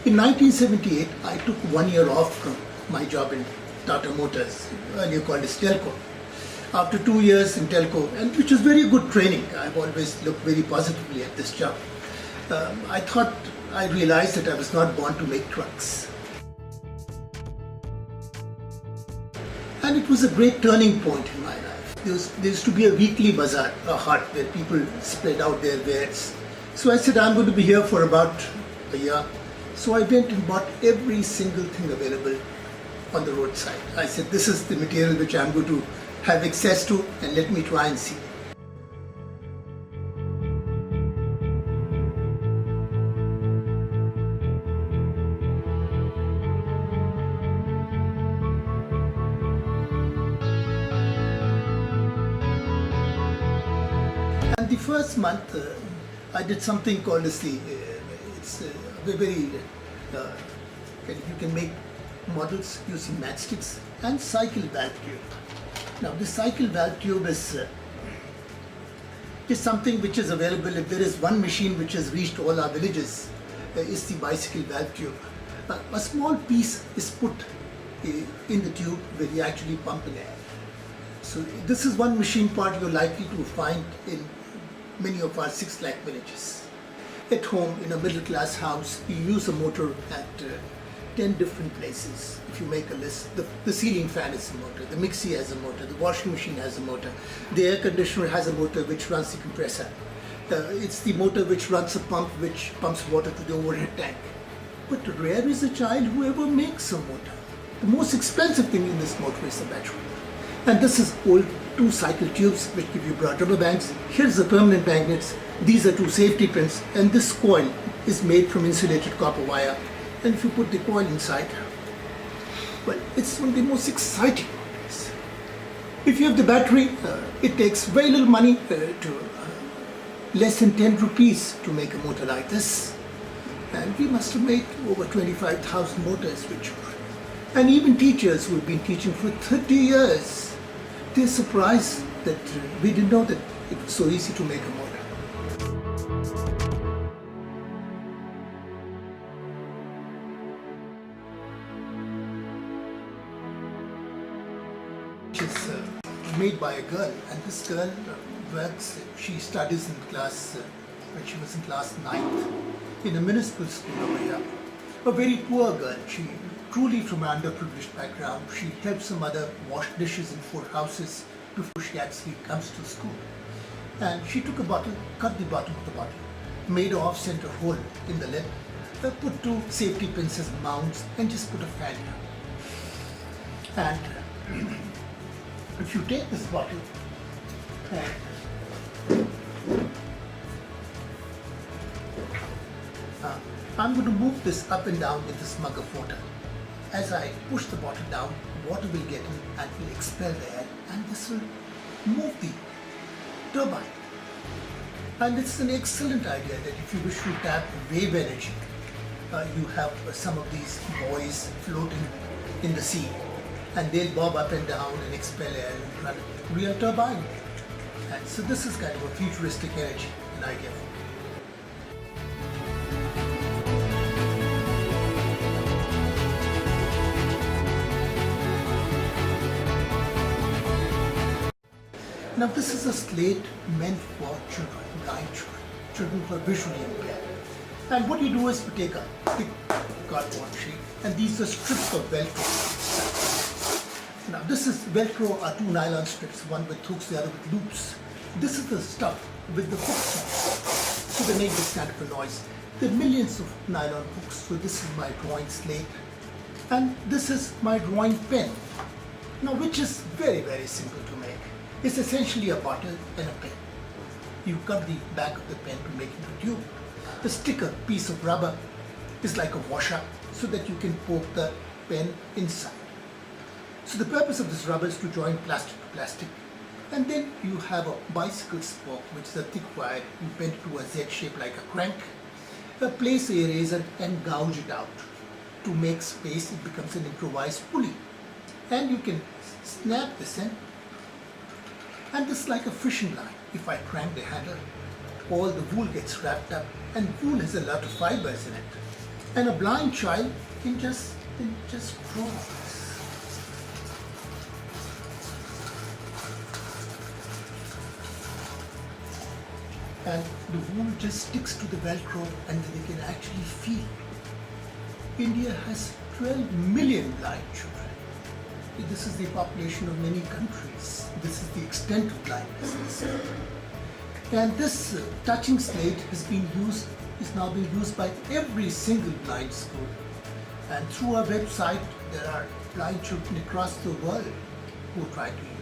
In 1978, I took 1 year off from my job in Tata Motors, earlier called as Telco. After 2 years in Telco, and which was very good training, I've always looked very positively at this job. I realized that I was not born to make trucks. And it was a great turning point in my life. There used to be a weekly bazaar, a hut where people spread out their wares. So I said, I'm going to be here for about a year. So I went and bought every single thing available on the roadside. I said, this is the material which I'm going to have access to, and let me try and see. And the first month, I did something called as you can make models using matchsticks and cycle valve tube. Now this cycle valve tube is something which is available. If there is one machine which has reached all our villages, is the bicycle valve tube. A small piece is put in the tube where you actually pump in air. So this is one machine part you're likely to find in many of our 6 lakh villages. At home, in a middle class house, you use a motor at 10 different places. If you make a list, the ceiling fan is a motor, the mixie has a motor, the washing machine has a motor, the air conditioner has a motor which runs the compressor. It's the motor which runs a pump which pumps water to the overhead tank. But rare is a child who ever makes a motor. The most expensive thing in this motor is the battery. And this is old 2 cycle tubes which give you broad rubber bands. Here's the permanent magnets. These are 2 safety pins, and this coil is made from insulated copper wire. And if you put the coil inside, well, it's one of the most exciting motors. If you have the battery, it takes very little money, less than 10 rupees to make a motor like this. And we must have made over 25,000 motors which were. And even teachers who have been teaching for 30 years, they're surprised that we didn't know that it was so easy to make a motor. Which is made by a girl, and this girl she studies in class, when she was in class 9th, in a municipal school over here. A very poor girl, she truly from an underprivileged background. She helps her mother wash dishes in 4 houses before she actually comes to school. And she took a bottle, cut the bottom of the bottle, made an off-center hole in the lid, put 2 safety pins as mounts, and just put a fan here. And if you take this bottle and I'm going to move this up and down with this mug of water. As I push the bottle down, water will get in and will expel the air, and this will move the turbine. And it's an excellent idea that if you wish to tap wave energy, you have some of these buoys floating in the sea, and they'll bob up and down and expel air and run a real turbine. And so this is kind of a futuristic energy, an idea. Now this is a slate meant for children, blind children who are visually impaired. And what you do is you take a thick cardboard sheet, and these are strips of Velcro. Now this is Velcro are 2 nylon strips, one with hooks, the other with loops. This is the stuff with the hooks on, so they make this kind of a noise. There are millions of nylon hooks, so this is my drawing slate. And this is my drawing pen. Now which is very, very simple to make. It's essentially a bottle and a pen. You cut the back of the pen to make it a tube. The sticker piece of rubber is like a washer so that you can poke the pen inside. So the purpose of this rubber is to join plastic to plastic. And then you have a bicycle spoke, which is a thick wire. You bend it to a Z shape like a crank. Place the eraser and gouge it out. To make space, it becomes an improvised pulley. And you can snap this end. And this is like a fishing line. If I crank the handle, all the wool gets wrapped up, and wool has a lot of fibers in it. And a blind child can just draw. And the wool just sticks to the Velcro and then they can actually feel. India has 12 million blind children. This is the population of many countries. This is the extent of blindness. And this touching slate is now being used by every single blind school. And through our website, there are blind children across the world who try to use it.